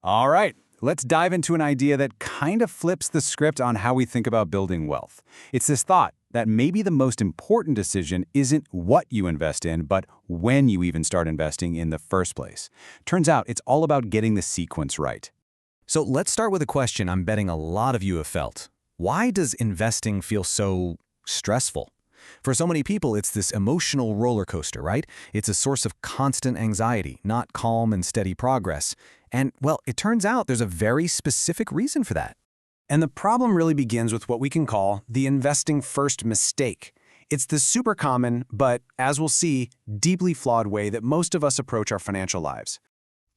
All right, let's dive into an idea that kind of flips the script on how we think about building wealth. It's this thought that maybe the most important decision isn't what you invest in, but when you even start investing in the first place. Turns out it's all about getting the sequence right. So let's start with a question I'm betting a lot of you have felt. Why does investing feel so stressful? For so many people, it's this emotional roller coaster, right? It's a source of constant anxiety, not calm and steady progress. And, well, it turns out there's a very specific reason for that. And the problem really begins with what we can call the investing first mistake. It's the super common, but as we'll see, deeply flawed way that most of us approach our financial lives.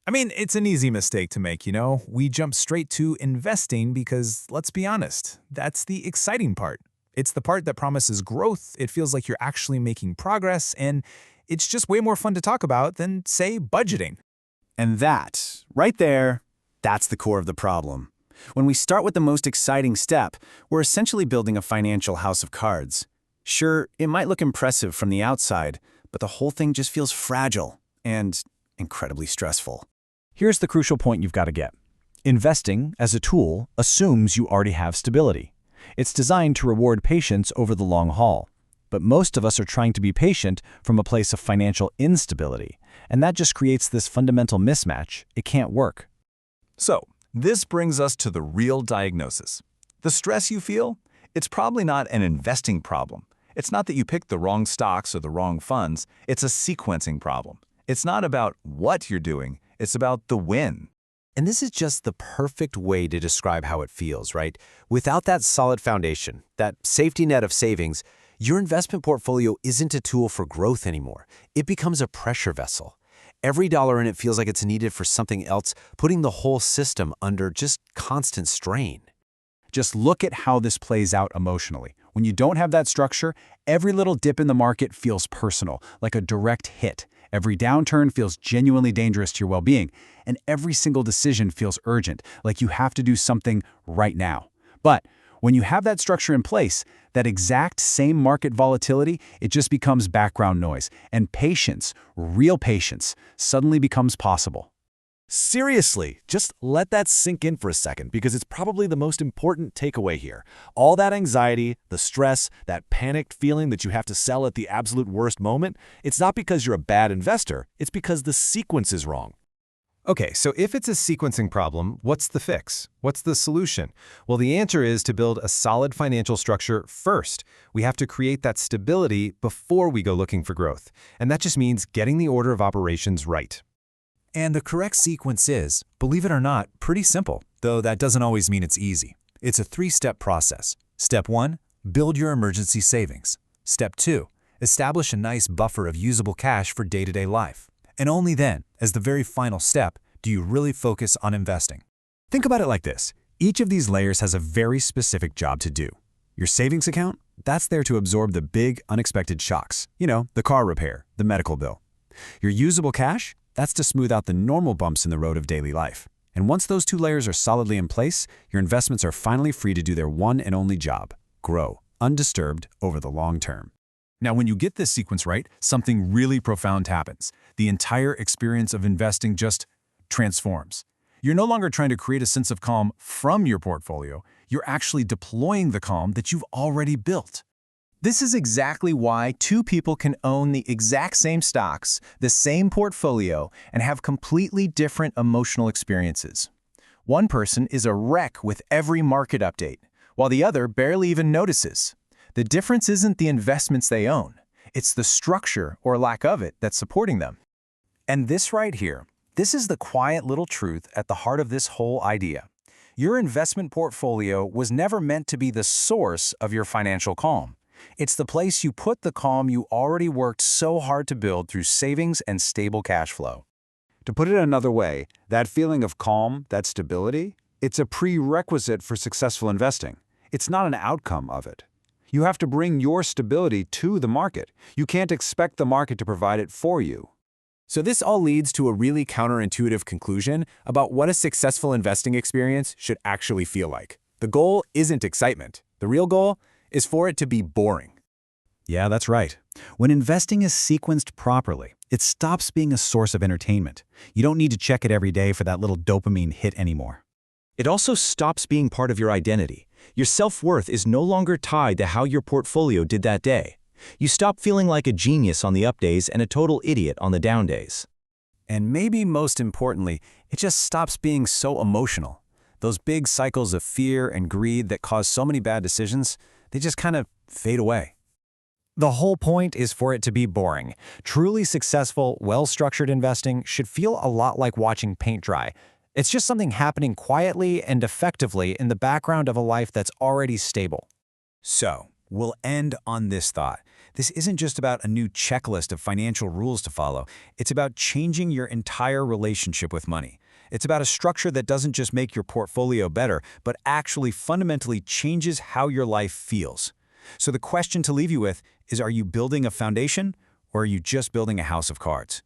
I mean, it's an easy mistake to make, you know? We jump straight to investing because, let's be honest, that's the exciting part. It's the part that promises growth, it feels like you're actually making progress, and it's just way more fun to talk about than, say, budgeting. And that, right there, that's the core of the problem. When we start with the most exciting step, we're essentially building a financial house of cards. Sure, it might look impressive from the outside, but the whole thing just feels fragile and incredibly stressful. Here's the crucial point you've got to get. Investing, as a tool, assumes you already have stability. It's designed to reward patience over the long haul. But most of us are trying to be patient from a place of financial instability, and that just creates this fundamental mismatch. It can't work. So, this brings us to the real diagnosis. The stress you feel? It's probably not an investing problem. It's not that you picked the wrong stocks or the wrong funds. It's a sequencing problem. It's not about what you're doing. It's about the when. And this is just the perfect way to describe how it feels, right? Without that solid foundation, that safety net of savings, your investment portfolio isn't a tool for growth anymore. It becomes a pressure vessel. Every dollar in it feels like it's needed for something else, putting the whole system under just constant strain. Just look at how this plays out emotionally. When you don't have that structure, every little dip in the market feels personal, like a direct hit. Every downturn feels genuinely dangerous to your well-being, and every single decision feels urgent, like you have to do something right now. But when you have that structure in place, that exact same market volatility, it just becomes background noise, and patience, real patience, suddenly becomes possible. Seriously, just let that sink in for a second because it's probably the most important takeaway here. All that anxiety, the stress, that panicked feeling that you have to sell at the absolute worst moment, it's not because you're a bad investor, it's because the sequence is wrong. Okay, so if it's a sequencing problem, what's the fix? What's the solution? Well, the answer is to build a solid financial structure first. We have to create that stability before we go looking for growth. And that just means getting the order of operations right. And the correct sequence is, believe it or not, pretty simple, though that doesn't always mean it's easy. It's a three-step process. Step 1, build your emergency savings. Step 2, establish a nice buffer of usable cash for day-to-day life. And only then, as the very final step, do you really focus on investing. Think about it like this. Each of these layers has a very specific job to do. Your savings account, that's there to absorb the big, unexpected shocks. You know, the car repair, the medical bill. Your usable cash, that's to smooth out the normal bumps in the road of daily life. And once those two layers are solidly in place, your investments are finally free to do their one and only job: grow, undisturbed over the long term. Now, when you get this sequence right, something really profound happens. The entire experience of investing just transforms. You're no longer trying to create a sense of calm from your portfolio. You're actually deploying the calm that you've already built. This is exactly why two people can own the exact same stocks, the same portfolio, and have completely different emotional experiences. One person is a wreck with every market update, while the other barely even notices. The difference isn't the investments they own. It's the structure, or lack of it, that's supporting them. And this right here, this is the quiet little truth at the heart of this whole idea. Your investment portfolio was never meant to be the source of your financial calm. It's the place you put the calm you already worked so hard to build through savings and stable cash flow. To put it another way, that feeling of calm, that stability, it's a prerequisite for successful investing. It's not an outcome of it. You have to bring your stability to the market. You can't expect the market to provide it for you. So this all leads to a really counterintuitive conclusion about what a successful investing experience should actually feel like. The goal isn't excitement. The real goal is for it to be boring. Yeah, that's right. When investing is sequenced properly, it stops being a source of entertainment. You don't need to check it every day for that little dopamine hit anymore. It also stops being part of your identity. Your self-worth is no longer tied to how your portfolio did that day. You stop feeling like a genius on the up days and a total idiot on the down days. And maybe most importantly, it just stops being so emotional. Those big cycles of fear and greed that cause so many bad decisions, they just kind of fade away. The whole point is for it to be boring. Truly successful, well-structured investing should feel a lot like watching paint dry. It's just something happening quietly and effectively in the background of a life that's already stable. So, we'll end on this thought. This isn't just about a new checklist of financial rules to follow. It's about changing your entire relationship with money. It's about a structure that doesn't just make your portfolio better, but actually fundamentally changes how your life feels. So the question to leave you with is, are you building a foundation, or are you just building a house of cards?